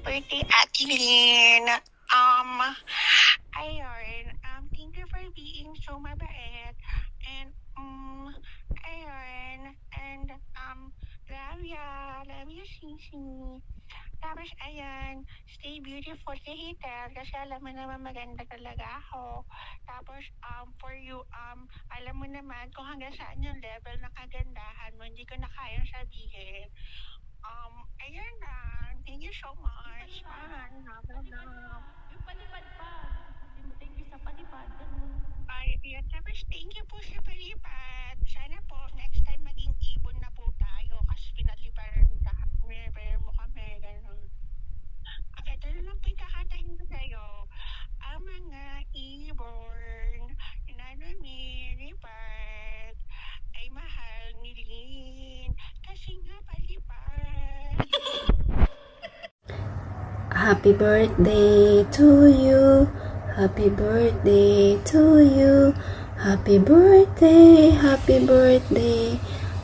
birthday, Ate Lynn. Ayun, thank you for being so mabait. And, ayun, and, love you, Sisi. Tapos, ayun, stay beautiful sa hitel kasi alam mo naman maganda talaga ako. Tapos, for you, alam mo naman kung hanggang saan yung level ng kagandahan mo, hindi ko na kayang sabihin. Ayun lang. Thank you so much. Yung palipad pa. Sabi mo, thank you sa palipad. Ay, yun. Tapos, thank you po sa palipad. Sana po, next time maging ibon na po tayo kasi pinaliparan mo kami. Ganun. Ito na lang po yung kakatahin ko sa'yo. Ang mga ibon na lumilipad ay mahal ni Lynn kasi nga palipad. Happy birthday to you. Happy birthday to you. Happy birthday, happy birthday.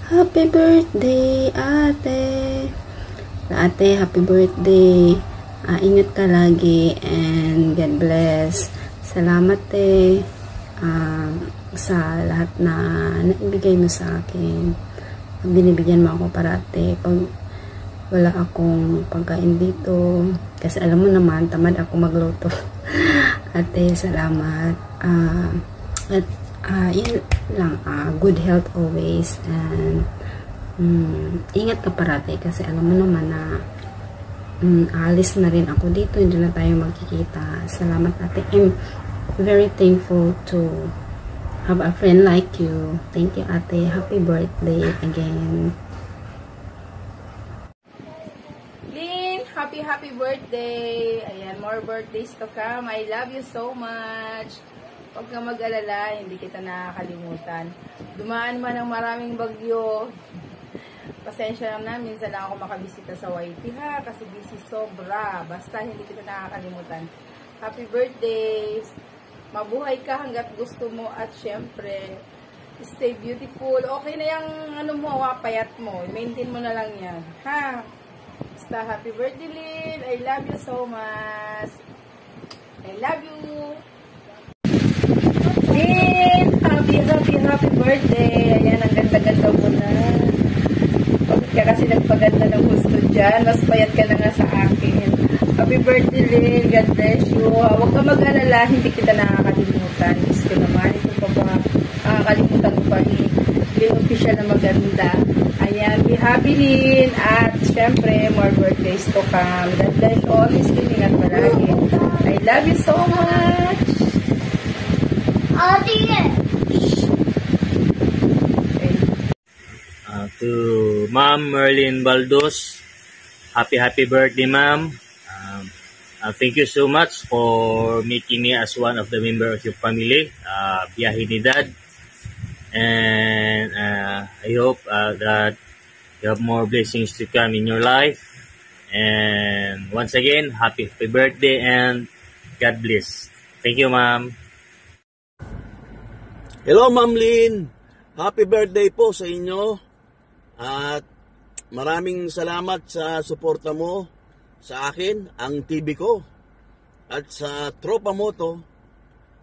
Happy birthday, ate. Ate, happy birthday. Ingat ka lagi and God bless. Salamat sa lahat na naibigay mo sa akin. Binibigyan mo ako parate pag wala akong pagkain dito. Kasi alam mo naman, tamad ako magluto. Ate, salamat. Yun lang. Good health always. And ingat ka parate kasi alam mo naman na alis na rin ako dito. Hindi na tayo magkikita. Salamat, ate. I'm very thankful to have a friend like you. Thank you, ate. Happy birthday again. Happy birthday! Ayan, more birthdays to come. I love you so much. Huwag kang mag-alala, hindi kita nakakalimutan. Dumaan man ang maraming bagyo. Pasensya lang na, minsan lang ako makabisita sa YT ha, kasi busy sobra. Basta hindi kita nakakalimutan. Happy birthday! Mabuhay ka hanggat gusto mo at syempre, stay beautiful. Okay na yung payat mo. Maintain mo na lang yan. Ha? Basta happy birthday, Lynn. I love you so much. I love you. Lynn, happy birthday. Ayan, ang ganda-ganda mo na. Pagod ka kasi nagpaganda ng gusto dyan. Mas payat ka na nga sa akin. Happy birthday, Lynn. God bless you. Huwag ka mag-alala. Hindi kita nakakalimutan. Gusto naman. Ito pa ba? Nakakalimutan ko pa rin. Lynn official na maganda. Ayan, be happy Lynn. At syempre, more birthdays to come. God bless you. Always kilingan palagi. I love you so much. To Ma'am Merlin Baldos, happy birthday, Ma'am. Thank you so much for making me as one of the members of your family, Biyahe ni Dad. And I hope that you have more blessings to come in your life. And once again, happy birthday and God bless. Thank you, Ma'am. Hello, Ma'am Lynn. Happy birthday po sa inyo. At maraming salamat sa suporta mo sa akin, ang TV ko, at sa tropa mo to.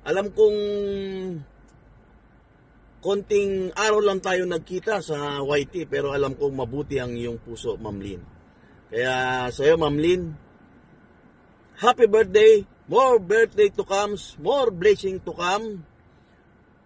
Alam kong konting araw lang tayo nagkita sa YT, pero alam kong mabuti ang iyong puso, Ma'am Lynn. Kaya sa iyo, Ma'am Lynn, happy birthday, more birthday to come, more blessing to come.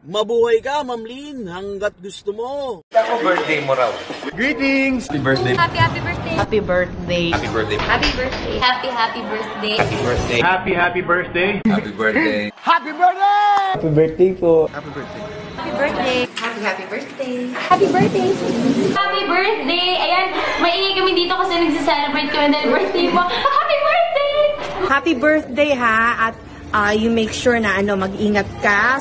Mabuhay ka, Ma'am Lynn, hanggat gusto mo. Ako birthday mo raw. Greetings! Happy birthday. Happy birthday. Happy birthday. Happy birthday. Happy birthday. Happy birthday. Happy birthday. Happy birthday. Happy birthday. Happy birthday! Happy birthday po. Happy birthday. Happy birthday. Happy birthday. Happy birthday. Happy birthday. Ayan, maingay kami dito kasi nagse-celebrate kami dahil birthday mo. Happy birthday! Happy birthday ha. At you make sure na mag-ingat ka.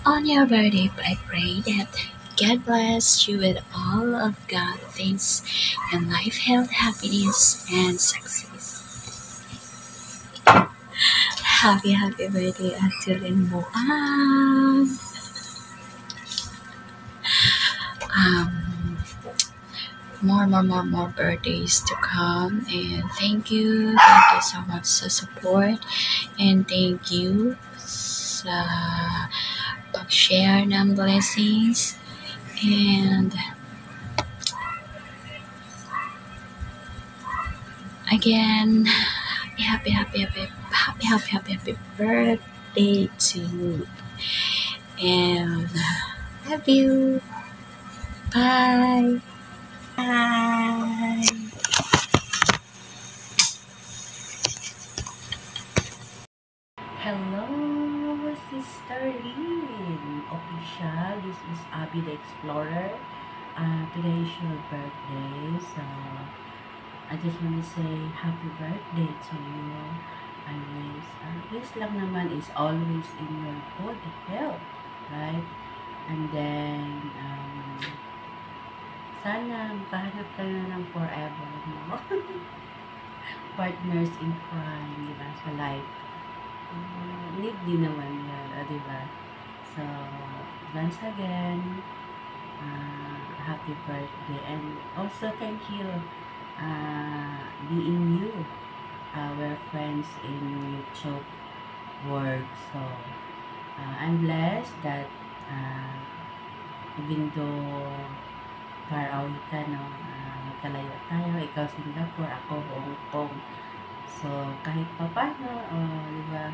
On your birthday, I pray that God bless you with all of God's things in life, health, happiness, and success. Happy birthday, Ate Lynn more birthdays to come. And thank you so much sa support, and thank you sa pag-share ng blessings. And again, happy birthday to you, and love you. Bye. Bye. Hello, Sister Lynn Official. This is Abby the Explorer. Today is your birthday, so I just want to say happy birthday to you. I wish lang naman is always in your good health, right? And then, sana makahanap ka na ng forever mo. Partners in crime, di ba? Sa life. Need din naman yan, di ba? So, once again, happy birthday. And also, thank you being you. We're friends in YouTube work. So, I'm blessed that even though far away ka, no, magkalayo tayo, ikaw Singapore, ako Hong Kong. So, kahit pa paano, di ba,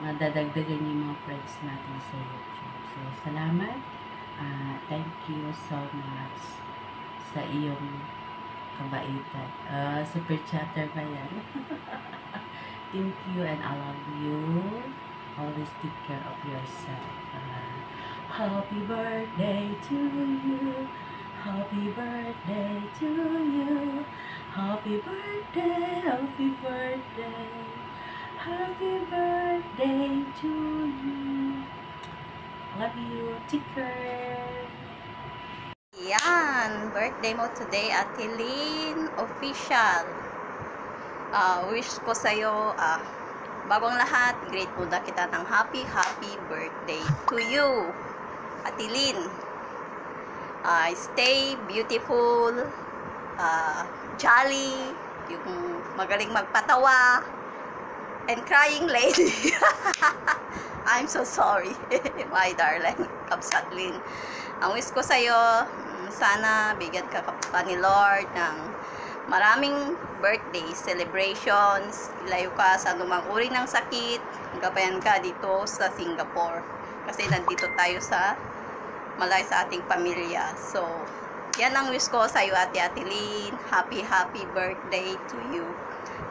madadagdagan yung mga friends natin sa YouTube. So, salamat. Thank you so much sa iyong kabaitan. Super chatter ba yan? Thank you and I love you. Always take care of yourself. Happy birthday to you. Happy birthday to you. Happy birthday, happy birthday. Happy birthday to you. Love you. Take care. Yan, birthday mo today, Ate Lynn Official. Wish ko sa'yo, bagong lahat, great po na kita ng happy birthday to you, Ate Lynn. Stay beautiful, jolly, yung magaling magpatawa, and crying lady. I'm so sorry, my darling, Kapsatlin. Ang wish ko sa'yo, sana bigyan ka pa ni Lord ng maraming birthday celebrations, ilayo ka sa anumang uri ng sakit, gabayan ka dito sa Singapore. Kasi nandito tayo sa malay sa ating pamilya. So, yan ang wish ko sa iyo, Ate Lynn. Happy birthday to you.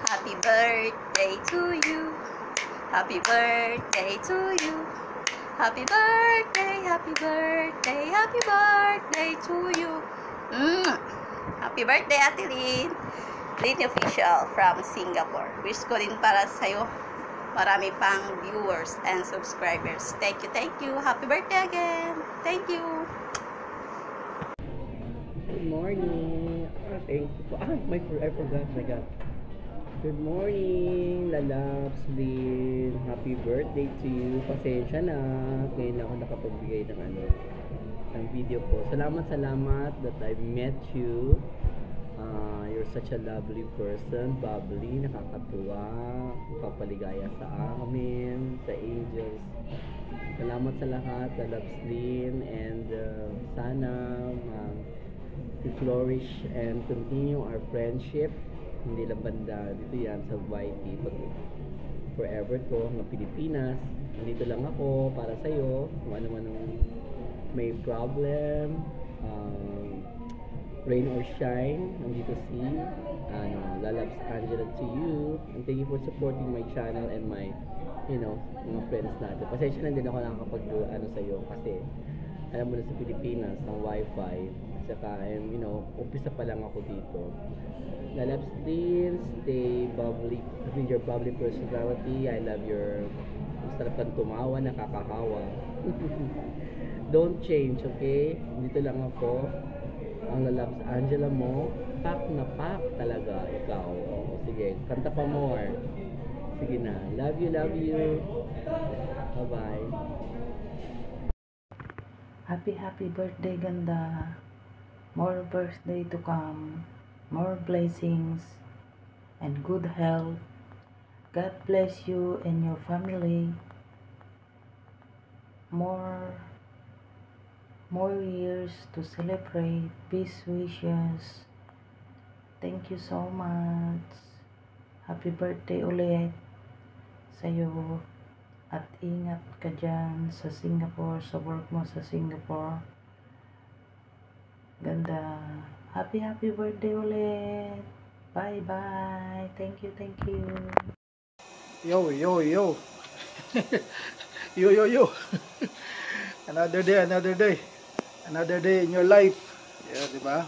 Happy birthday to you. Happy birthday to you. Happy birthday, happy birthday, happy birthday to you. Happy birthday, Ate Lynn. Lynn Official from Singapore. Wish ko din para sa iyo marami pang viewers and subscribers. Thank you. Happy birthday again. Thank you. Good morning. Thank you. I forgot. My God. Good morning, Lalabs Lynn. Happy birthday to you. Pasensya na. Ngayon ako nakapagbigay ng video ko. Salamat that I met you. You're such a lovely person, bubbly, nakakatuwa, kapaligaya sa amin, sa angels. Salamat sa lahat, Lalabs Lynn, and sana to flourish and continue our friendship. Hindi lang banda dito yan sa YT, forever to hanggang Pilipinas. Nandito lang ako para sa'yo, kung ano man may problem, rain or shine, nandito si Lalabs Angela to you, and thank you for supporting my channel and my mga friends natin. Pasensya na din ako nakakapag sa'yo kasi alam mo na sa Pilipinas ang wifi, saka umpisa pa lang ako dito. Lalabs Lynn, stay bubbly with your bubbly personality. I love your sarap kang tumawa, nakakahawa. Don't change, okay? Dito lang ako, ang Lalabs Angela mo, pack na pack talaga ikaw. Sige, kanta pa more. Sige na. Love you. Bye-bye. Happy birthday, ganda. more birthday to come, more blessings, and good health. God bless you and your family. More years to celebrate. Peace wishes. Thank you so much. Happy birthday ulit sa'yo. At ingat ka dyan sa Singapore, sa work mo sa Singapore. Ganda. Happy birthday ulit. Bye bye. Thank you. Yo. Yo. Another day in your life. Yeah, diba?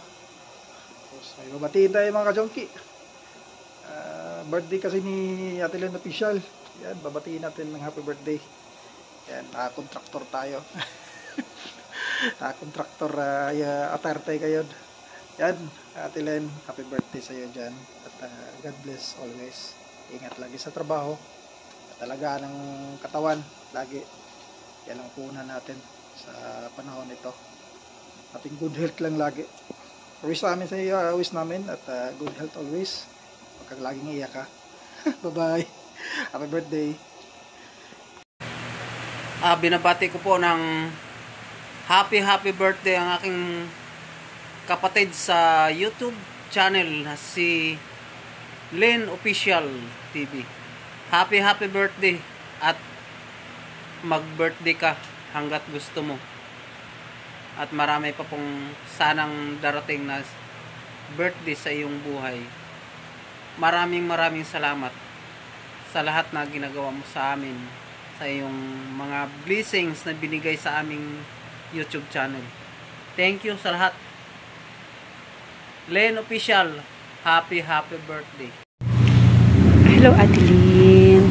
So, babatiin tayo mga kajongki. Birthday kasi ni Ate Len Official. Yan, babatiin natin ng happy birthday. Yan, naka-contractor tayo. Naka-contractor atarte kayo. Yan, Ate Len, happy birthday sa iyo dyan. At God bless always. Ingat lagi sa trabaho. At alagaan ng katawan lagi. Yan ang puhunan natin sa panahon ito. Ating good health lang lagi. Wish namin sa iyo, wish namin at good health always. Huwag kang laging iyak ha. Bye-bye. Happy birthday. Binabati ko po ng happy birthday ang aking kapatid sa YouTube channel na si Len Official TV. Happy birthday at mag-birthday ka hanggat gusto mo. At marami pa pong sanang darating na birthday sa iyong buhay. Maraming salamat sa lahat na ginagawa mo sa amin, sa iyong mga blessings na binigay sa aming YouTube channel. Thank you sa lahat. Len Official, happy birthday. Hello Ate Lynn.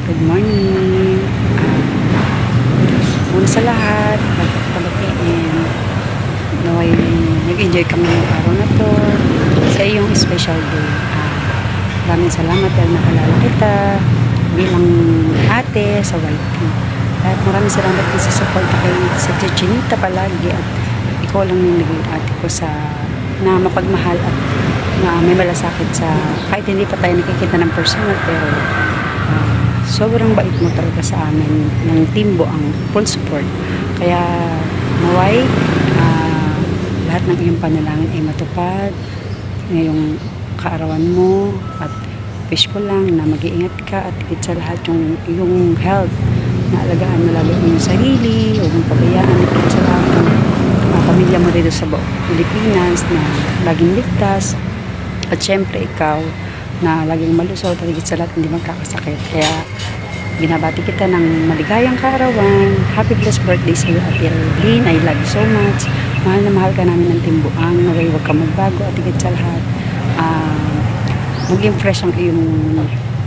Good morning. Una sa lahat, pagkabatiin, naway nag-enjoy kami ng araw na to sa iyong special day. Maraming salamat dahil nakalala kita bilang ate sa YT. At maraming salamat din sa support kay sa Chinita palagi at ikaw lang yung naging ate ko sa na mapagmahal at na may malasakit sa kahit hindi pa tayo nakikita ng personal pero sobrang bait mo talaga sa amin ng Timbo ang full support. Kaya naway lahat ng iyong panalangin ay matupad ngayong kaarawan mo at wish ko lang na mag-iingat ka at higit sa lahat yung health na alagaan mo lalo yung sarili huwag mong pabayaan at higit sa lahat ng pamilya mo dito sa Pilipinas na laging ligtas at syempre ikaw na laging malusog at higit sa lahat hindi magkakasakit. Kaya binabati kita ng maligayang kaarawan. Happy blessed birthday sa iyo Ate Lynn. I love you so much. Mahal na mahal ka namin ng Timbuang. Naway huwag ka magbago at higit sa lahat maging fresh ang iyong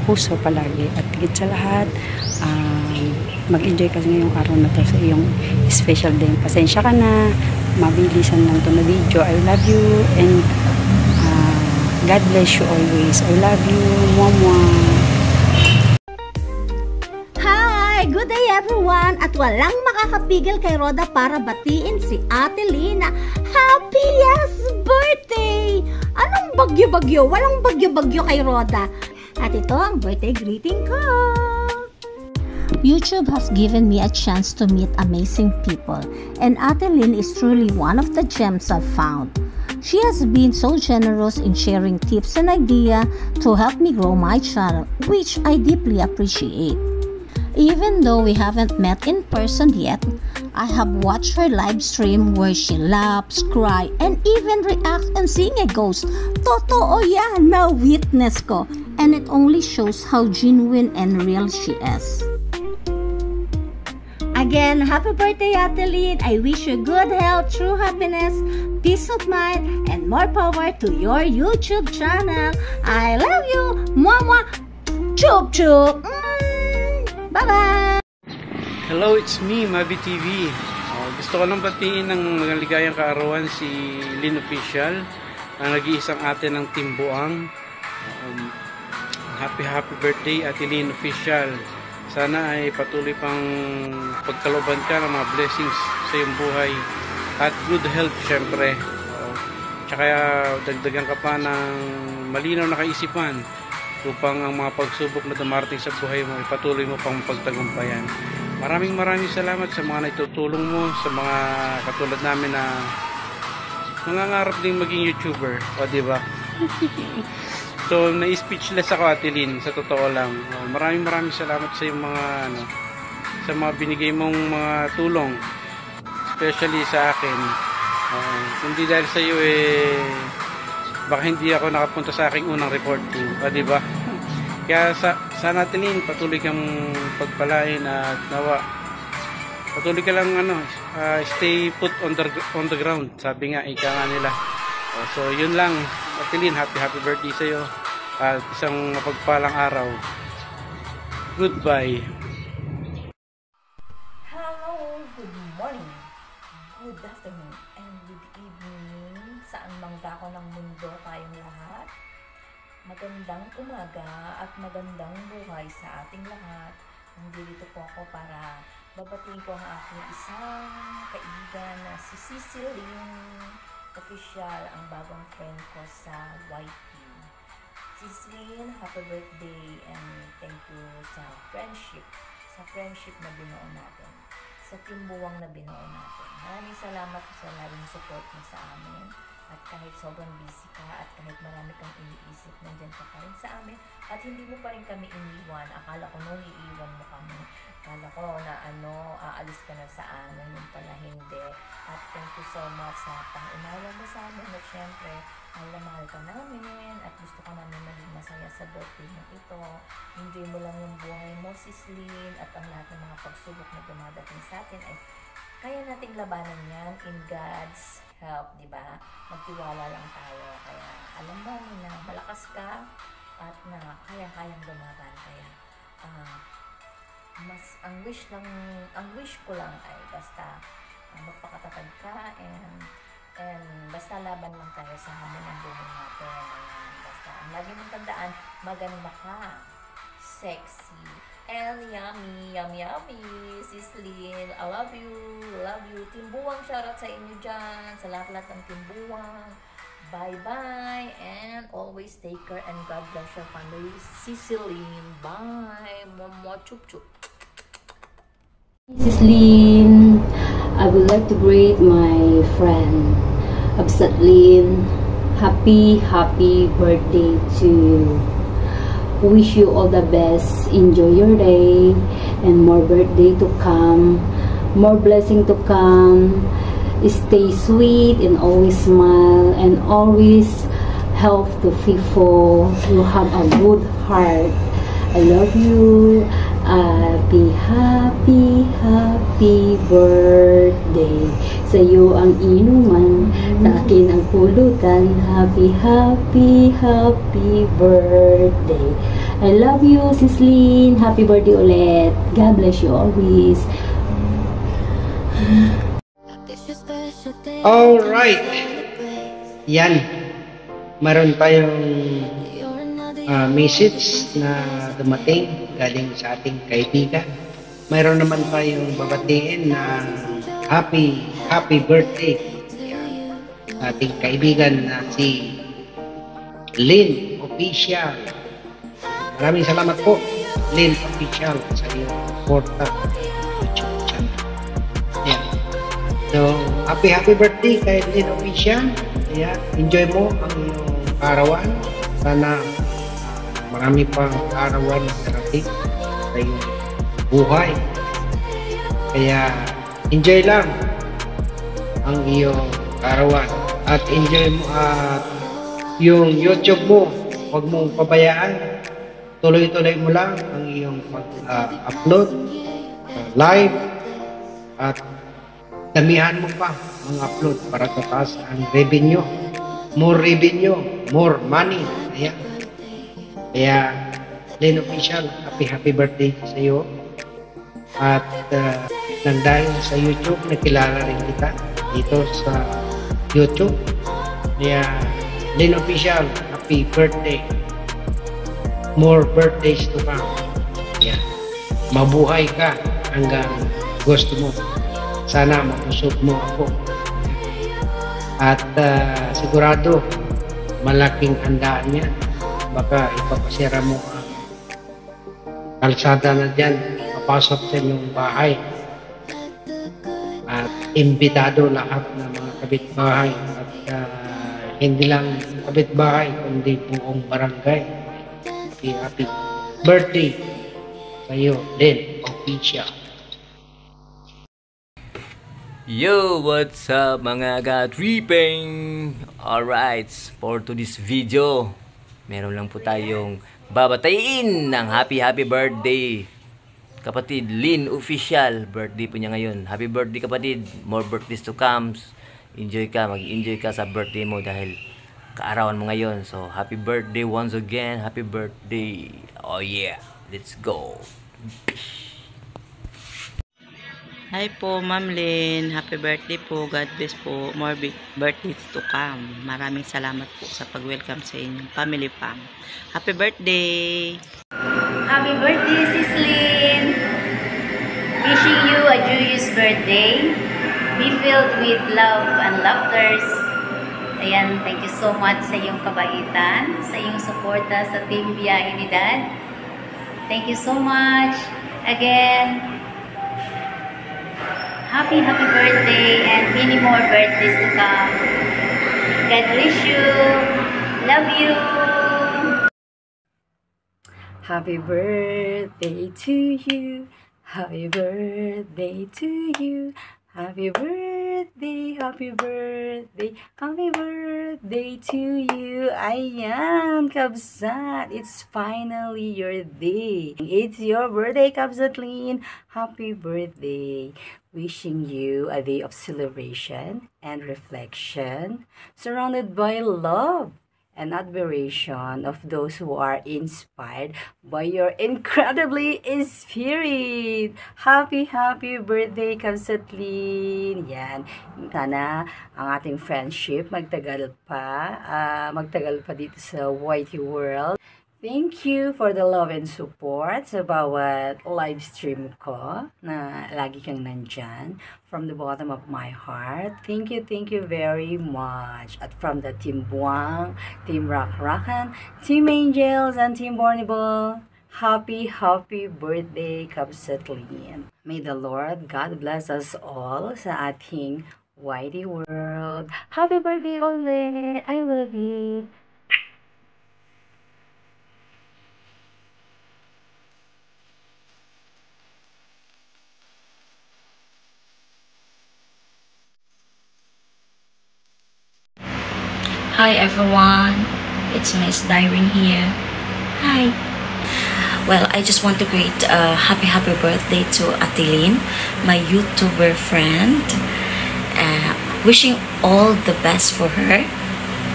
puso palagi at higit sa lahat mag-enjoy kasi ngayong araw na to sa iyong special day. Pasensya ka na mabilisan lang to na video. I love you and God bless you always. I love you. Mwah. Hi! Good day everyone! At walang makakapigil kay Roda para batiin si Ate Lynn na happiest birthday! Anong bagyo-bagyo? Walang bagyo-bagyo kay Roda. At ito ang birthday greeting ko. YouTube has given me a chance to meet amazing people, and Ate Lynn is truly one of the gems I've found. She has been so generous in sharing tips and ideas to help me grow my channel, which I deeply appreciate. Even though we haven't met in person yet, I have watched her live stream where she laughs, cries, and even reacts and seeing a ghost. Totoo yan, na-witness ko. And it only shows how genuine and real she is. Again, happy birthday Ate Lynn. I wish you good health, true happiness, peace of mind, and more power to your YouTube channel. I love you. Mwah. Chup chup. Bye-bye! Hello, it's me, Mabi TV. Gusto ko lang batiin ng mga ligayang kaarawan si Len Official, ang nag-iisang ate ng Timbuang. Happy birthday, Ate Len Official. Sana ay patuloy pang pagkalooban ka ng mga blessings sa iyong buhay at good health syempre. tsaka dagdagan ka pa ng malinaw na kaisipan upang ang mga pagsubok na dumarating sa buhay mo, ipatuloy mo pang pagtagumpayan. Maraming salamat sa mga naitutulong mo, sa mga katulad namin na nangangarap ding maging YouTuber, o diba? So, na-speechless ako, Ate Lynn, sa totoo lang. Maraming salamat sa yung mga sa mga binigay mong mga tulong, especially sa akin. Hindi dahil sa iyo baka hindi ako nakapunta sa aking unang reporting, diba? Kaya sana, Ate Lynn, patuloy kang pagpalain at nawa patuloy ka lang stay put on the ground, sabi nga, ika nga nila. So yun lang, Ate Lynn, happy birthday sa iyo at isang mapagpalang araw. Goodbye. Hello, good morning, good afternoon, and good evening. Saan mang dako ng mundo tayong lahat. Magandang umaga at magandang buhay sa ating lahat. Nandito po ako para babatiin ko ang aking isang kaibigan na si Cicilyn Official, ang bagong friend ko sa YT. Cicilyn, happy birthday and thank you sa friendship na binuo natin, sa timbuwang na binuo natin. Maraming salamat sa laging support mo sa amin. At kahit sobrang busy ka at kahit marami kang iniisip, nandyan ka pa rin sa amin at hindi mo pa rin kami iniwan. Akala ko nung iiwan mo kami, akala ko na aalis ka na sa amin, yung pala hindi. At thank you so much sa pang-unawa mo sa amin at syempre, mahal ka namin at gusto ka namin maging masaya sa birthday mo ito. Enjoy mo lang yung buhay mo, Cicilyn, at ang lahat ng mga pagsubok na dumadating sa atin ay kaya nating labanan yan in God's help, di ba? Magtiwala lang tayo. Kaya alam mo na malakas ka at na kaya-kayang lumaban. Kaya ang wish ko lang ay basta magpakatatag ka and basta laban lang tayo sa hamon ng buhay natin. Ayan, basta ang lagi mong tandaan, maganda ka, sexy, and yummy. Cicilyn, I love you. Timbuwang, shoutout sa inyo dyan, sa lahat ng timbuwang. Bye and always take care and God bless your family. Cicilyn, bye. Momo, chup chup. Cicilyn, I would like to greet my friend Absatlin. Happy birthday to you. Wish you all the best. Enjoy your day and more birthday to come, more blessing to come. Stay sweet and always smile and always help the people. You have a good heart. I love you. Happy birthday. Sa iyo ang inuman, sa akin ang pulutan. Happy birthday. I love you, Cicilyn. Happy birthday ulit. God bless you always. Alright. Yan. Meron tayong message na dumating galing sa ating kaibigan. Mayroon naman tayong babatiin na happy birthday sa ating kaibigan na si Lynn Official. Maraming salamat po, Lynn Official, sa iyong suporta YouTube channel. Ayan. So, happy birthday kay Lynn Official. Ayan. Enjoy mo ang iyong arawan. Sana marami pang arawan na darating sa iyong buhay. Kaya enjoy lang ang iyong arawan at enjoy mo at yung YouTube mo, huwag mong pabayaan. Tuloy-tuloy mo lang ang iyong upload live at damihan mo pa ang upload para tataas ang revenue. More revenue, more money. Ayan. Kaya Lynn Official, happy birthday sa iyo. At nang dahil sa YouTube, nakilala rin kita dito sa YouTube. Kaya Lynn Official, happy birthday. More birthdays to come. Kaya mabuhay ka hanggang gusto mo. Sana mapusok mo ako. At sigurado malaking handaan niya. Baka ipapasira mo ang kalsada na dyan, papasok sa inyong bahay. At imbitado lahat ng mga kapitbahay at hindi lang kapitbahay kundi buong barangay. Happy birthday sa iyo, Len Official. Yo, what's up mga ka-tripping? Alright, for today's video, meron lang po tayong babatayin ng happy birthday kapatid Lynn Official. Birthday po niya ngayon. Happy birthday kapatid, more birthdays to come. Enjoy ka, mag-enjoy ka sa birthday mo dahil kaarawan mo ngayon. So happy birthday once again, happy birthday. Oh yeah, let's go. Hi po, Ma'am Lynn. Happy birthday po. God bless po. More birthdays to come. Maraming salamat po sa pag-welcome sa inyong family fam. Happy birthday! Happy birthday, Sis Lynn! Wishing you a joyous birthday. Be filled with love and laughters. Ayan, thank you so much sa iyong kabaitan, sa iyong suporta sa Team Biyahe ni Dad. Thank you so much. Again, happy birthday and many more birthdays to come. God bless you. Love you. Happy birthday to you. Happy birthday to you. Happy birthday, happy birthday, happy birthday to you. Ayan, Kabsat, it's finally your day. It's your birthday, Kabsat Lynn. Happy birthday. Wishing you a day of celebration and reflection, surrounded by love and admiration of those who are inspired by your incredibly spirit. Happy birthday, Kabsat Lynn. Yan. Sana ang ating friendship magtagal pa dito sa YT World. Thank you for the love and support sa bawat live stream ko na lagi kang nandyan. From the bottom of my heart, thank you very much. At from the Team Buang, Team Rock-Rockan, Team Angels, and Team Bornable, happy birthday, Kabsat Lynn. May the Lord God bless us all sa ating YT World. Happy birthday ulit! I love you! Hi everyone, it's Miss Dyrene here. Hi. Well, I just want to greet happy birthday to Ate Lynn, my YouTuber friend. Wishing all the best for her.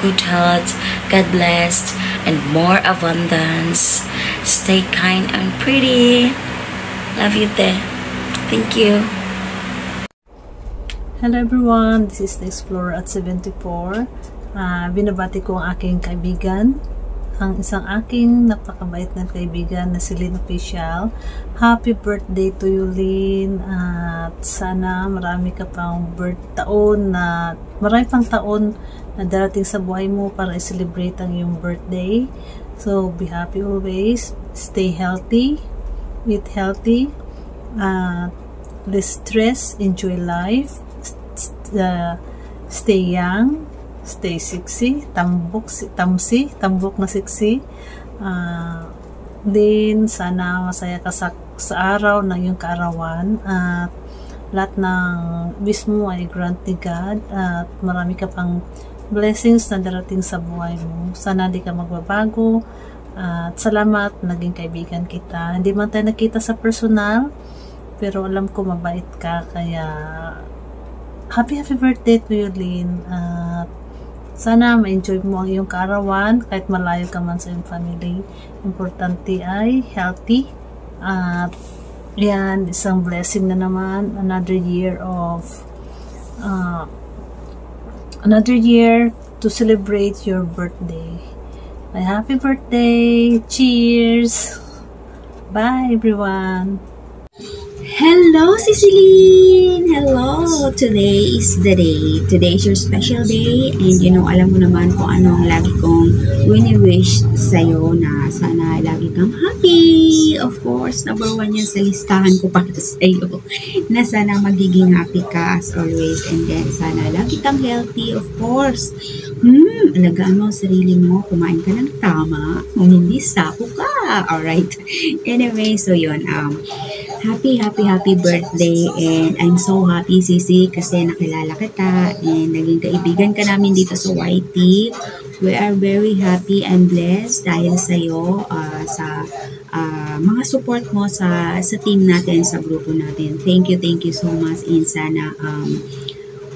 Good health, God bless, and more abundance. Stay kind and pretty. Love you there. Thank you. Hello everyone, this is the Explorer at 74. Binabati ko ang aking kaibigan, ang isang aking napakabait na kaibigan na si Lynn Official. Happy birthday to you, Lynn, at sana marami pang taon na darating sa buhay mo para i-celebrate ang iyong birthday. So be happy always, stay healthy, eat healthy, less stress, enjoy life, stay young, stay sexy, tambok na sexy. Din sana masaya ka sa araw ng iyong kaarawan at lahat ng wish mo ay grant ni God at marami ka pang blessings na darating sa buhay mo. Sana di ka magbabago at salamat, naging kaibigan kita. Hindi man tayo nakita sa personal pero alam ko mabait ka, kaya happy birthday to you, Lynn. Sana ma-enjoy mo ang iyong kaarawan kahit malayo ka man sa iyong family. Importante ay healthy. At yan, isang blessing na naman. Another year to celebrate your birthday. My happy birthday. Cheers. Bye everyone. Hello Hello, Ceciline! Hello! Today is the day. Today is your special day. And you know, alam mo naman kung ano ang lagi kong wini-wish sa'yo na sana lagi kang happy. Of course, number 1 yan sa listahan ko para sa'yo. Na sana magiging happy ka as always. And then, sana lagi kang healthy, of course. Alagaan mo ang sarili mo. Kumain ka ng tama. Kung hindi, sapo ka. Alright. Anyway, so yun. Happy birthday, and I'm so happy, Sisi, kasi nakilala kita and naging kaibigan ka namin dito sa YT. We are very happy and blessed dahil sa'yo, sa mga support mo sa team natin, sa grupo natin. Thank you so much, and sana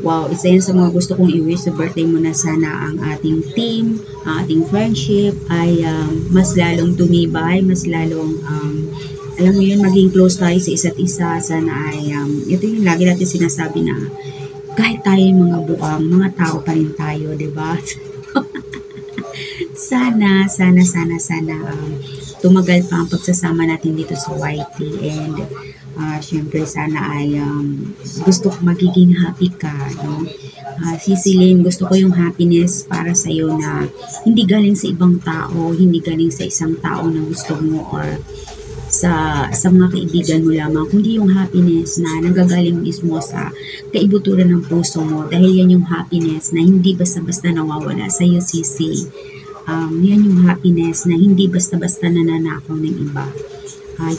wow, isa yan sa mga gusto kong i-wish sa birthday mo, na sana ang ating team, ang ating friendship ay mas lalong tumibay, mas lalong alam mo yun, maging close tayo sa isa't isa. Sana ay, ito yung lagi natin sinasabi na kahit tayo mga buang, mga tao pa rin tayo, diba? sana tumagal pa ang pagsasama natin dito sa YT, and syempre sana ay gusto ko magiging happy ka, no? Ceciline, gusto ko yung happiness para sa'yo na hindi galing sa ibang tao, hindi galing sa isang tao na gusto mo or sa mga kaibigan mo lamang, kundi yung happiness na nanggagaling mismo sa kaibuturan ng puso mo, dahil yan yung happiness na hindi basta-basta nawawala sa iyo, Sisi. Yan yung happiness na hindi basta-basta nananakaw ng iba.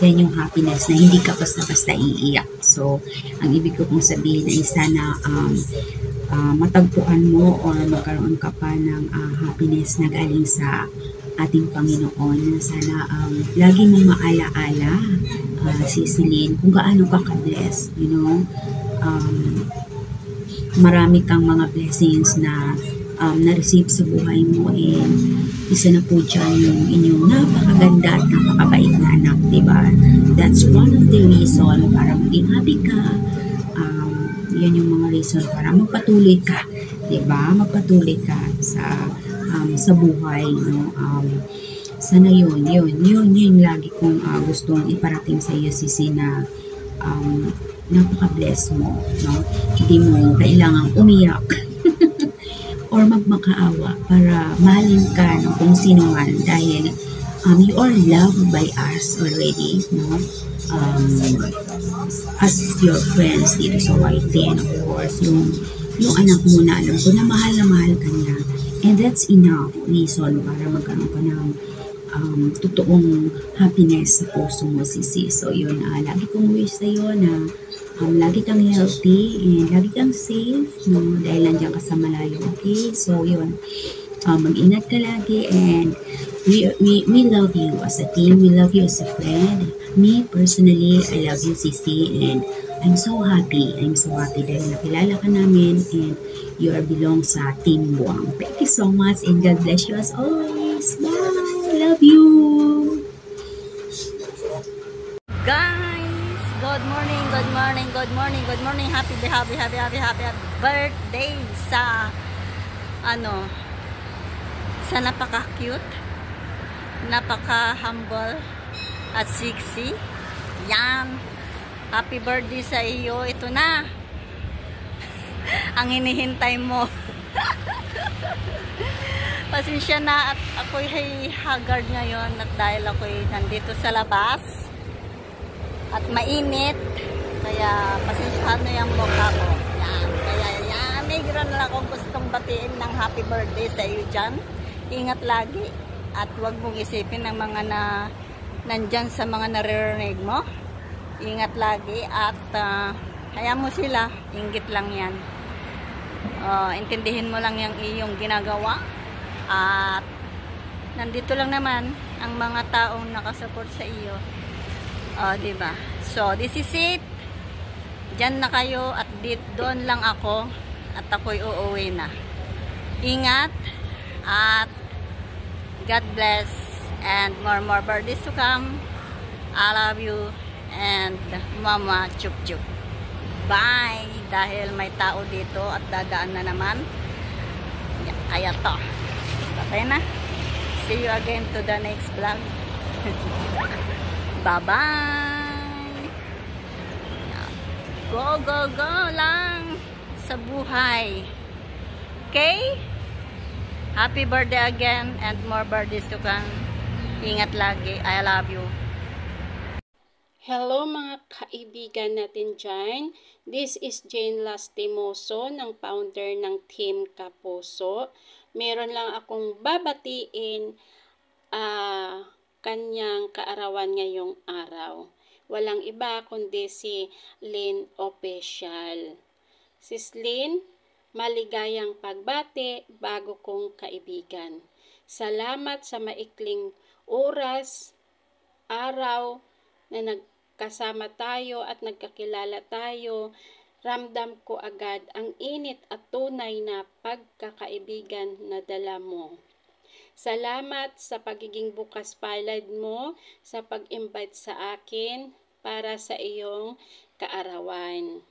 Yan yung happiness na hindi ka basta-basta iiyak. So, ang ibig ko pong sabihin ay sana matagpuan mo or magkaroon ka pa ng happiness na galing sa ating Panginoon. Sana lagi mong maalaala, Ceciline, kung gaano ka ka-bless, you know. Marami kang mga blessings na na-receive sa buhay mo, and isa na po dyan yung inyong napakaganda at napakabait na anak, diba? That's one of the reason para maging happy ka. Yan yung mga reason para magpatuloy ka, diba? Magpatuloy ka sa buhay, no? Sana yun lagi kong gustong iparating sa iyo, Sisi, na napaka-bless mo, no? Hindi mo kailangang umiyak or magmakaawa para mahalin ka ng kung sino man, dahil you are loved by us already, no? As your friends dito sa YT, and of course yung anak mo na alam ko na mahal ka niya. And that's enough reason para magkaroon ka ng totoong happiness sa puso mo, Sisi. So, yun, lagi kong wish sa'yo na lagi kang healthy and lagi kang safe, no? Dahil nandiyan ka sa malayo, okay? So, yun, mag-ingat ka lagi, and we love you as a team. We love you as a friend. Me, personally, I love you, Sisi, and I'm so happy dahil nakilala ka namin, and you are belong sa Team Buang. Thank you so much, and God bless you as always. Bye! Love you! Guys, good morning. Happy birthday sa sa napaka-cute, napaka-humble at sexy. Yan. Happy birthday sa iyo. Ito na ang hinihintay mo. Pasensya na at ako'y haggard ngayon, at dahil ako'y nandito sa labas at mainit, kaya pasensyahan na yung mukha ko. Yan. Kaya yan, may gano'n na akong gustong batiin ng happy birthday sa iyo dyan. Ingat lagi at huwag mong isipin ng mga nandyan sa mga naririnig mo. Ingat lagi at hayaan mo sila, inggit lang yan. Intindihin mo lang yung iyong ginagawa, at nandito lang naman ang mga taong nakasupport sa iyo. Diba? So, this is it. Diyan na kayo, at doon lang ako, at ako'y uuwi na. Ingat, at God bless, and more birthdays to come. I love you, and Mama Chup Chup. Bye! Dahil may tao dito at dadaan na naman. Kaya to. Patay na. See you again to the next vlog. Bye-bye! Go, go, go lang sa buhay. Okay? Happy birthday again and more birthdays to come. Ingat lagi. I love you. Hello mga kaibigan natin dyan. This is Jane Lastimoso ng founder ng Team Kapuso. Meron lang akong babatiin kanyang kaarawan ngayong araw. Walang iba kundi si Lynn Official. Sis Lynn, maligayang pagbati bago kong kaibigan. Salamat sa maikling oras, araw na nagkasama tayo at nagkakilala tayo. Ramdam ko agad ang init at tunay na pagkakaibigan na dala mo. Salamat sa pagiging bukas palad mo sa pag-invite sa akin para sa iyong kaarawan.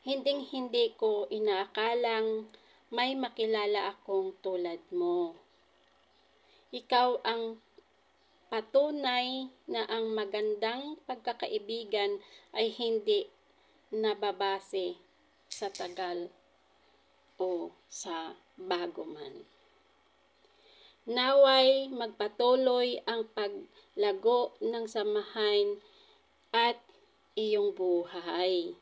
Hinding-hindi ko inaakalang may makilala akong tulad mo. Ikaw ang patunay na ang magandang pagkakaibigan ay hindi nababase sa tagal o sa bago man. Naway magpatuloy ang paglago ng samahan at iyong buhay.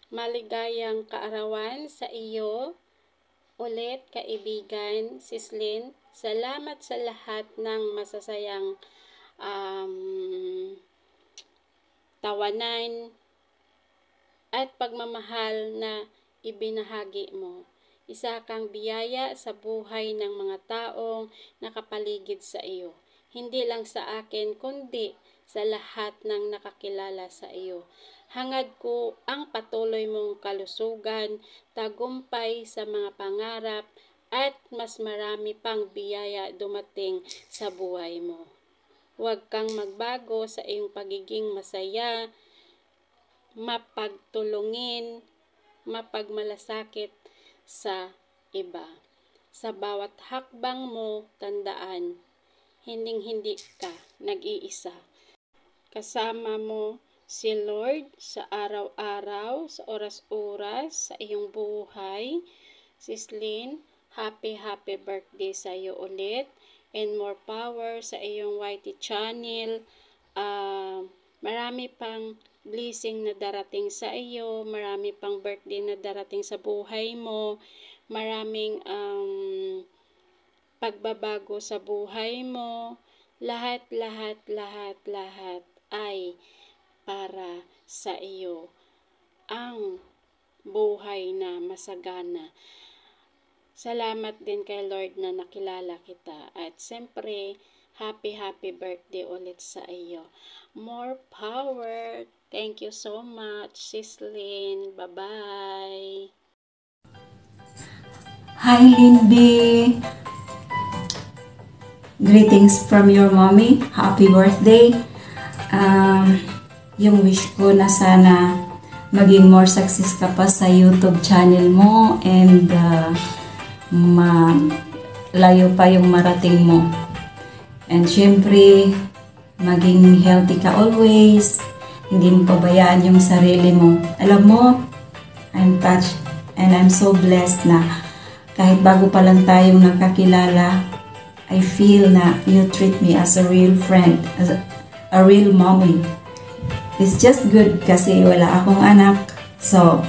Maligayang kaarawan sa iyo ulit kaibigan, Sis Lynn. Salamat sa lahat ng masasayang tawanan at pagmamahal na ibinahagi mo. Isa kang biyaya sa buhay ng mga taong nakapaligid sa iyo. Hindi lang sa akin, kundi sa lahat ng nakakilala sa iyo. Hangad ko ang patuloy mong kalusugan, tagumpay sa mga pangarap, at mas marami pang biyaya dumating sa buhay mo. Huwag kang magbago sa iyong pagiging masaya, mapagtulungin, mapagmalasakit sa iba. Sa bawat hakbang mo, tandaan, hinding-hindi ka nag-iisa. Kasama mo si Lord sa araw-araw, sa oras-oras, sa iyong buhay. Sis Lynn, happy birthday sa iyo ulit. And more power sa iyong YT channel. Marami pang blessing na darating sa iyo, marami pang birthday na darating sa buhay mo, maraming pagbabago sa buhay mo, lahat ay para sa iyo ang buhay na masagana. Salamat din kay Lord na nakilala kita at siyempre happy birthday ulit sa iyo. More power. Thank you so much, Sis Lynn. Bye-bye. Hi, Lindy. Greetings from your mommy. Happy birthday. Yung wish ko na sana maging more success ka pa sa YouTube channel mo and malayo pa yung marating mo. And syempre, maging healthy ka always. Hindi mo pabayaan yung sarili mo. Alam mo, I'm touched and I'm so blessed na kahit bago pa lang tayong nakakilala, I feel na you treat me as a real friend, as a real mommy. It's just good kasi wala akong anak. So,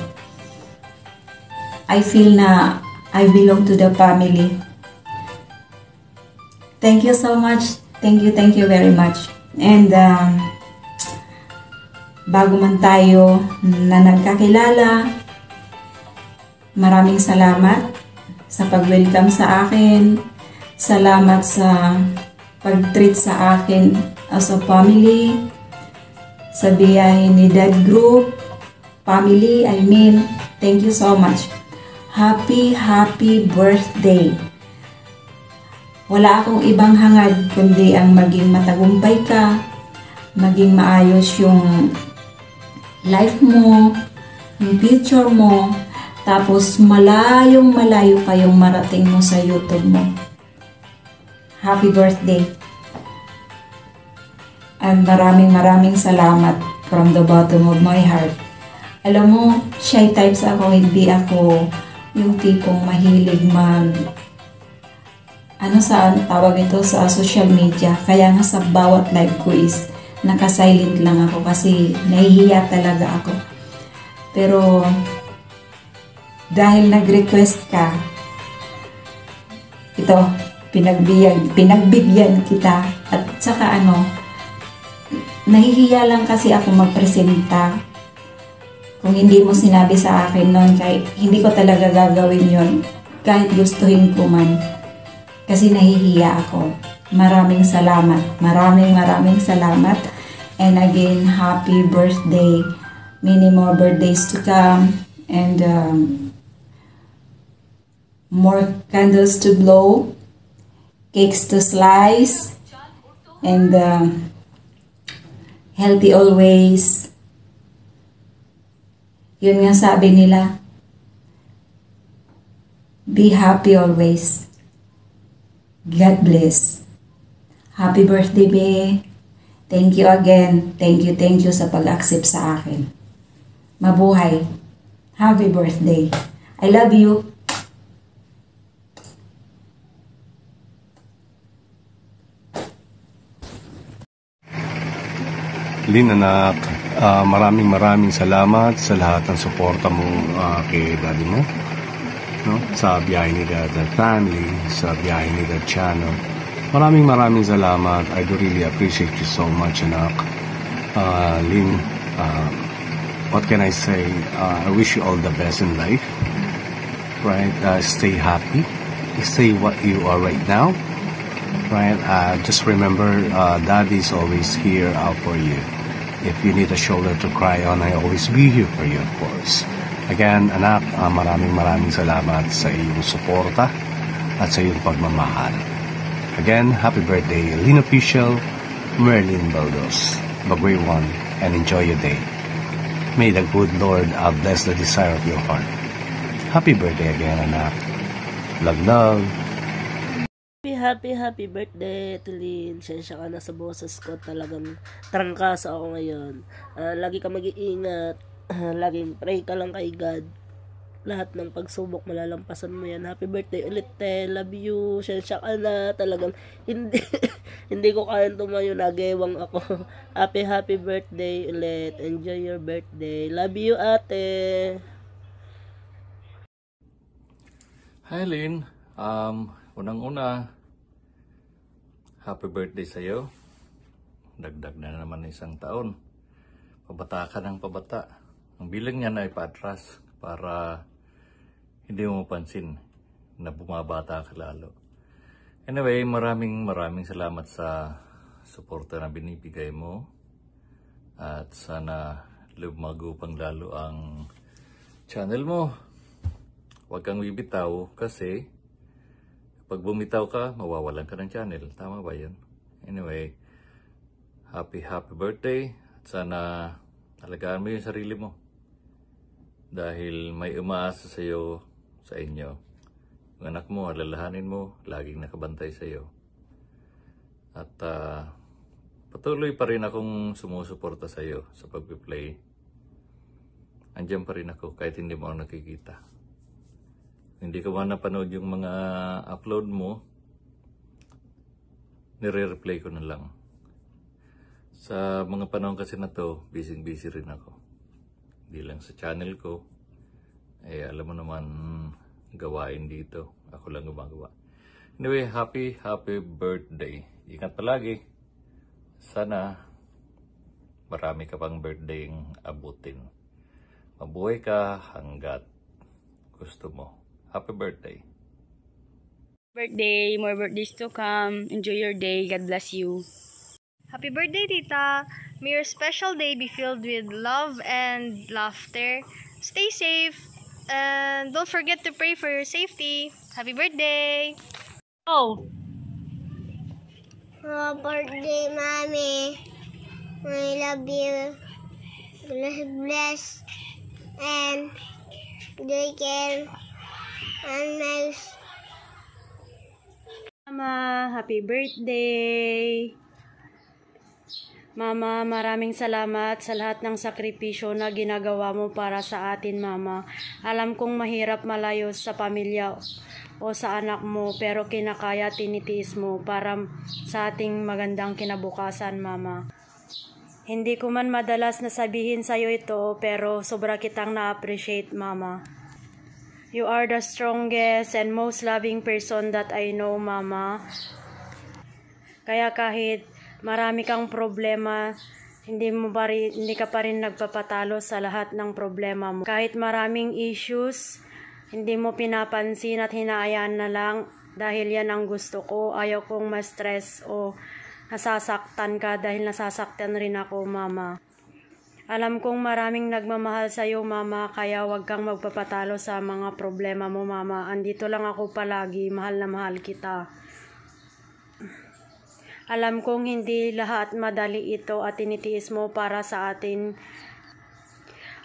I feel na I belong to the family. Thank you so much. Thank you very much. And bago man tayo na nagkakilala, maraming salamat sa pag-welcome sa akin. Salamat sa pag-treat sa akin as a family. Sa biyahe ni Dad Group family, I mean, thank you so much. Happy birthday. Wala akong ibang hangad kundi ang maging matagumpay ka, maging maayos yung life mo, yung future mo, tapos malayong pa yung marating mo sa YouTube mo. Happy birthday. And maraming salamat from the bottom of my heart. Alam mo, shy types ako, hindi ako yung tipong mahilig tawag ito sa social media. Kaya nga sa bawat live ko is naka-silent lang ako kasi nahihiya talaga ako. Pero dahil nag-request ka, ito, pinagbigyan kita. At saka nahihiya lang kasi ako magpresenta. Kung hindi mo sinabi sa akin noon, kahit hindi ko talaga gagawin yon kahit gustuhin ko man. Kasi nahihiya ako. Maraming salamat. Maraming salamat. And again, happy birthday. Many more birthdays to come. And more candles to blow. Cakes to slice. And healthy always. Yun nga sabi nila. Be happy always. God bless. Happy birthday, Be. Thank you again. Thank you sa pag-accept sa akin. Mabuhay. Happy birthday. I love you. Lynn, anak, maraming salamat sa lahat ng suporta mo kay daddy mo. No? Sa biyahe ni Dad family, sa biyahe ni Dad channel. Maraming salamat. I do really appreciate you so much, anak. Lynn, what can I say? I wish you all the best in life. Right? Stay happy. Stay what you are right now. Right? Just remember, Daddy's always here out for you. If you need a shoulder to cry on, I always be here for you, of course. Again, anak, maraming salamat sa iyong suporta at sa iyong pagmamahal. Again, happy birthday, Lynn Official, Merlin Baldos. Have a great one and enjoy your day. May the good Lord bless the desire of your heart. Happy birthday again, anak. Love. Happy birthday, Tilin. Sensya ka na sa boses ko. Talagang trangkasa ako ngayon. Lagi ka mag-iingat. Laging pray ka lang kay God. Lahat ng pagsubok malalampasan mo yan. Happy birthday ulit, te. Love you. Sensya ka na. Talagang hindi ko kayang tumayo. Nagewang ako. Happy birthday ulit. Enjoy your birthday. Love you, ate. Hi, Lynn. Unang-una, happy birthday sa'yo. Dagdag na naman isang taon. Pabata ka ng pabata. Ang bilang niyan ay paatras para hindi mo mapansin na bumabata ka lalo. Anyway, maraming salamat sa suporta na binibigay mo. At sana lumago pang lalo ang channel mo. Huwag kang bibitaw kasi pag bumitaw ka, mawawalan ka ng channel. Tama ba yun? Anyway, happy birthday. At sana alagaan mo yung sarili mo. Dahil may umaasa sa'yo, sa inyo. Ang anak mo, alalahanin mo, laging nakabantay sa'yo. At patuloy pa rin akong sumusuporta sa'yo sa pag-play. Andiyan pa rin ako kahit hindi mo ako nakikita. Hindi ko man napanood yung mga upload mo, nire-replay ko na lang. Sa mga panahon kasi na to, busy rin ako. Hindi lang sa channel ko. Alam mo naman, gawain dito. Ako lang gumagawa. Anyway, happy birthday. Ingat palagi. Sana marami ka pang birthday abutin. Mabuhay ka hanggat gusto mo. Happy birthday. Birthday, more birthdays to come. Enjoy your day. God bless you. Happy birthday, Tita. May your special day be filled with love and laughter. Stay safe. And don't forget to pray for your safety. Happy birthday. Oh. Happy birthday, Mommy. I love you. Bless. And take care. And nice. Mama, happy birthday. Mama, maraming salamat sa lahat ng sakripisyo na ginagawa mo para sa atin, Mama. Alam kong mahirap malayo sa pamilya o sa anak mo, pero kinakaya tinitiis mo para sa ating magandang kinabukasan, Mama. Hindi ko man madalas na sabihin sa'yo ito, pero sobra kitang na-appreciate, Mama. You are the strongest and most loving person that I know, Mama. Kaya kahit marami kang problema, hindi ka pa rin nagpapatalo sa lahat ng problema mo. Kahit maraming issues, hindi mo pinapansin at hinayaan na lang dahil yan ang gusto ko. Ayaw kong ma-stress o nasasaktan ka dahil nasasaktan rin ako, Mama. Alam kong maraming nagmamahal sa iyo, Mama, kaya wag kang magpapatalo sa mga problema mo, Mama. Andito lang ako palagi, mahal na mahal kita. Alam kong hindi lahat madali ito at tinitiis mo para sa atin.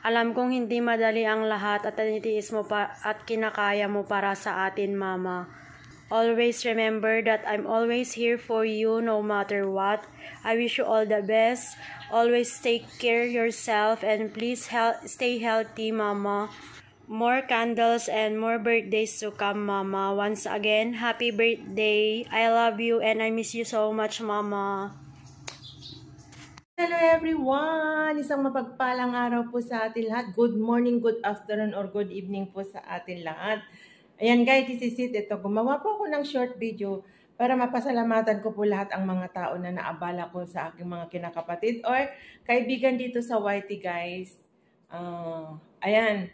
Alam kong hindi madali ang lahat at tinitiis mo at kinakaya mo para sa atin, Mama. Always remember that I'm always here for you no matter what. I wish you all the best. Always take care yourself and please stay healthy, Mama. More candles and more birthdays to come, Mama. Once again, happy birthday. I love you and I miss you so much, Mama. Hello everyone! Isang mapagpalang araw po sa atin lahat. Good morning, good afternoon, or good evening po sa atin lahat. Ayan guys, this is it. Ito, gumawa po ako ng short video para mapasalamatan ko po lahat ang mga tao na naabala ko sa aking mga kinakapatid or kaibigan dito sa YT guys. Ayan,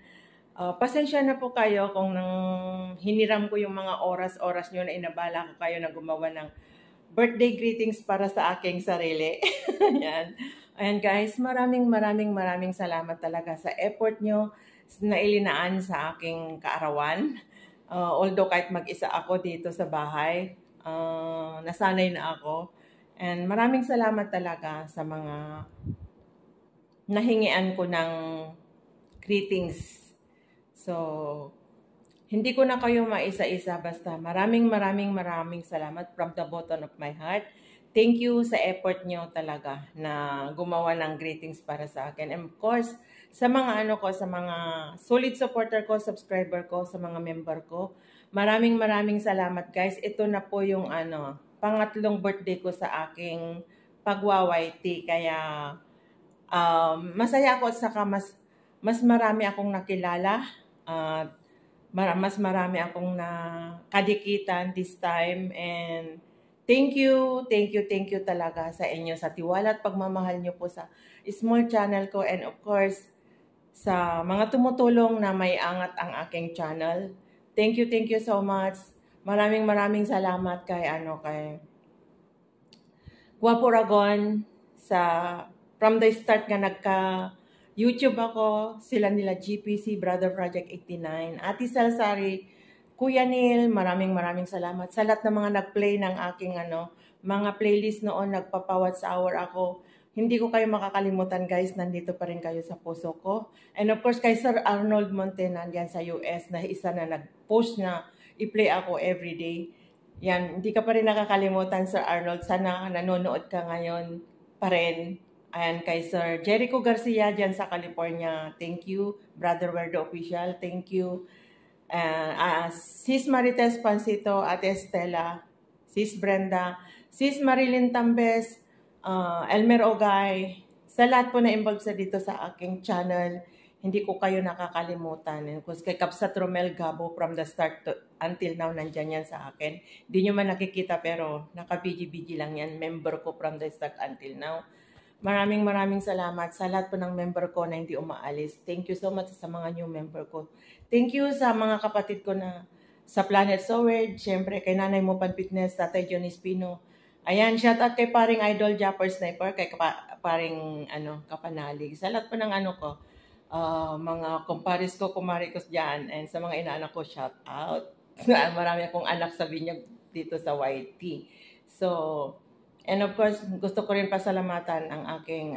pasensya na po kayo kung hiniram ko yung mga oras-oras nyo na inabala ko kayo na gumawa ng birthday greetings para sa aking sarili. Ayan. Ayan guys, maraming salamat talaga sa effort nyo na ilinaan sa aking kaarawan. Although kahit mag-isa ako dito sa bahay, nasanay na ako. And maraming salamat talaga sa mga nahingian ko ng greetings. So, hindi ko na kayo maisa-isa, basta maraming salamat from the bottom of my heart. Thank you sa effort nyo talaga na gumawa ng greetings para sa akin. And of course, sa mga sa mga solid supporter ko, subscriber ko, sa mga member ko, maraming salamat guys. Ito na po yung pangatlong birthday ko sa aking pagwa-YT. Kaya masaya ako at saka mas marami akong nakilala. Mas marami akong nakadikitan this time. And thank you talaga sa inyo, sa tiwala at pagmamahal nyo po sa small channel ko. And of course, sa mga tumutulong na may angat ang aking channel. Thank you so much. Maraming salamat kay Guapo Ragon from the start nga YouTube ako, sila nila GPC, Brother Project 89, Ate Salsari, Kuya Neil, maraming salamat. Sa lahat ng mga nag-play ng aking mga playlist noon, nagpapawat sa hour ako. Hindi ko kayo makakalimutan guys, nandito pa rin kayo sa puso ko. And of course, kay Sir Arnold Monte, nandyan sa US, na isa na nag-post na i-play ako everyday. Yan, hindi ka pa rin nakakalimutan, Sir Arnold. Sana nanonood ka ngayon pa rin. Ayan, kay Sir Jericho Garcia dyan sa California. Thank you. Brother Werdo Official. Thank you. Sis Marites Pansito, Ate Estela, Sis Brenda, Sis Marilyn Tambes, Elmer Ogay. Sa lahat po na involved dito sa aking channel, hindi ko kayo nakakalimutan. Kasi kay Kapsat Romel Gabo, from the start until now, nandyan yan sa akin. Hindi nyo man nakikita pero naka-BG lang yan. Member ko from the start until now. Maraming salamat sa lahat po ng member ko na hindi umaalis. Thank you so much sa mga new member ko. Thank you sa mga kapatid ko na sa Planet Soward. Siyempre, kay Nanay Mopan Fitness, Tatay Johnny Spino. Ayan, shout out kay paring Idol Japper Sniper, kay paring Kapanalig. Sa lahat po ng mga kumparis ko, kumari ko dyan, and sa mga inaanak ko, shout out. Marami akong anak sa Binyag dito sa YT. So, and of course, gusto ko rin pasalamatan ang aking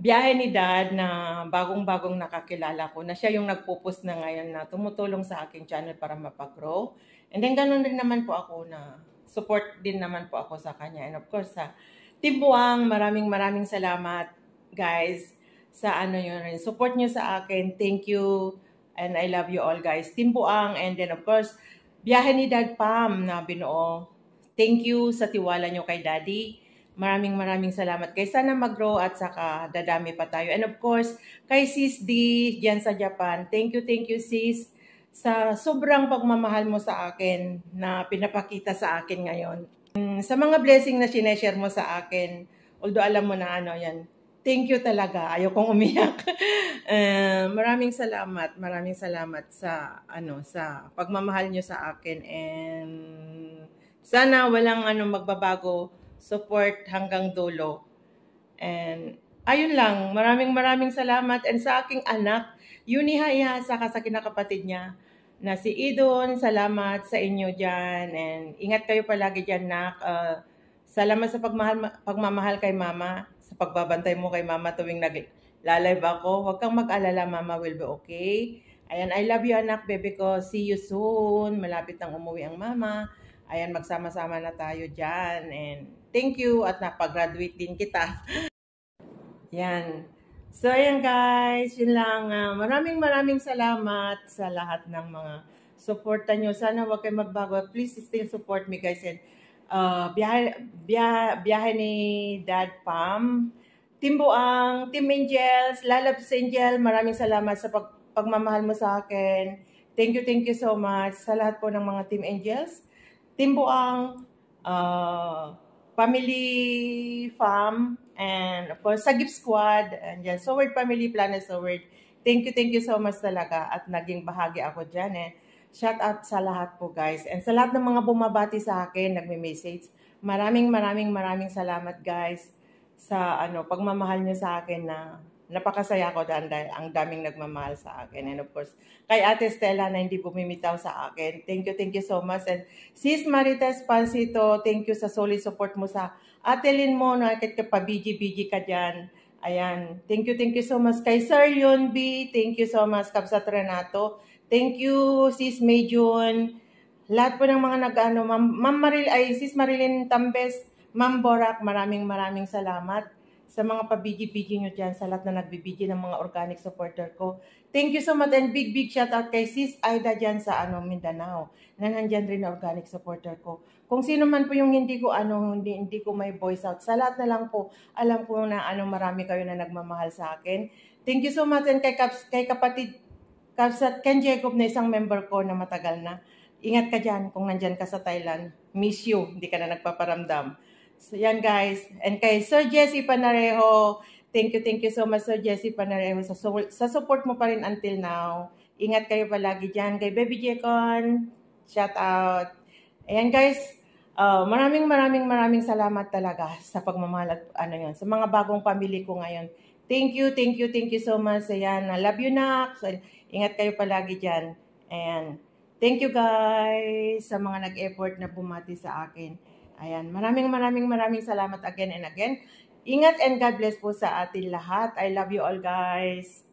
biyahe ni Dad na bagong-bagong nakakilala ko, na siya yung nagpo-post na ngayon na tumutulong sa aking channel para mapag-grow. And then ganun din naman po ako na support din naman po ako sa kanya. And of course sa Team Buang, maraming salamat guys sa ano yun rin. Support nyo sa akin. Thank you. And I love you all guys. Team Buang. And then of course, biyahe ni Dad Pam na binuo. Thank you sa tiwala nyo kay Daddy. Maraming salamat. Kaya sana mag-grow at saka dadami pa tayo. And of course, kay Sis D dyan sa Japan. Thank you sis sa sobrang pagmamahal mo sa akin na pinapakita sa akin ngayon. Sa mga blessing na sineshare mo sa akin, although alam mo na ano yan, thank you talaga. Ayaw kong umiyak. Maraming salamat sa sa pagmamahal nyo sa akin, and sana walang magbabago. Support hanggang dulo. And ayun lang, maraming salamat. And sa aking anak, Yuniha Ihasa, sa kinakapatid niya na si Idon, salamat sa inyo dyan. And ingat kayo palagi dyan, nak. Salamat sa pagmamahal kay Mama, sa pagbabantay mo kay Mama tuwing nag-live ako. Huwag kang mag-alala, Mama will be okay. Ayan, I love you, anak, baby ko. See you soon. Malapit nang umuwi ang Mama. Ayan, magsama-sama na tayo dyan. And thank you at napag-graduate din kita. Yan. So, ayan guys. Yun lang. Maraming salamat sa lahat ng mga suporta nyo. Sana huwag kayo magbago. Please still support me guys. And biyahe ni Dad Pam. Team Buang, Team Angels, Lalabs Angel, maraming salamat sa pagmamahal mo sa akin. Thank you so much sa lahat po ng mga Team Angels. Team Buang, Family Fam, and of course, Sagip Squad, and yan, Soward Family, Planet Soward. Thank you so much talaga at naging bahagi ako dyan. Shout out sa lahat po guys. And sa lahat ng mga bumabati sa akin, nagme-message, maraming salamat guys sa pagmamahal nyo sa akin na napakasaya ko dahil ang daming nagmamahal sa akin. And of course, kay Ate Stella na hindi bumimitaw sa akin. Thank you so much. And Sis Marites Pansito, thank you sa solid support mo sa Ate Lynn mo, no? Kahit ka pa BG ka dyan. Ayan. Thank you so much. Kay Sir Yun B, thank you so much. Kapsat Renato, thank you. Sis Mayjun, lahat po ng mga Sis Marilyn Tambes, Ma'am Borak, maraming salamat sa mga pa-BG nyo dyan, sa lahat na nag-BG ng mga organic supporter ko. Thank you so much, and big shout out kay Sis Aida dyan sa Mindanao, na nandyan rin na organic supporter ko. Kung sino man po yung hindi ko may voice out, sa lahat na lang po, alam ko na marami kayo na nagmamahal sa akin. Thank you so much, and kay kapatid Kapsat Ken Jacob na isang member ko na matagal na. Ingat ka dyan kung nandyan ka sa Thailand. Miss you, hindi ka na nagpaparamdam. So, yan guys. And kay Sir Jesse Panarejo, thank you so much Sir Jesse Panarejo sa support mo pa rin until now. Ingat kayo palagi dyan. Kay Baby Jecon, shout out. Ayan guys, maraming salamat talaga sa pagmamahal at sa mga bagong pamilya ko ngayon. Thank you so much. Ayan, I love you, nak. So, ingat kayo palagi dyan. And thank you guys sa mga nag-effort na bumati sa akin. Ayan, maraming salamat again and again. Ingat and God bless po sa atin lahat. I love you all guys.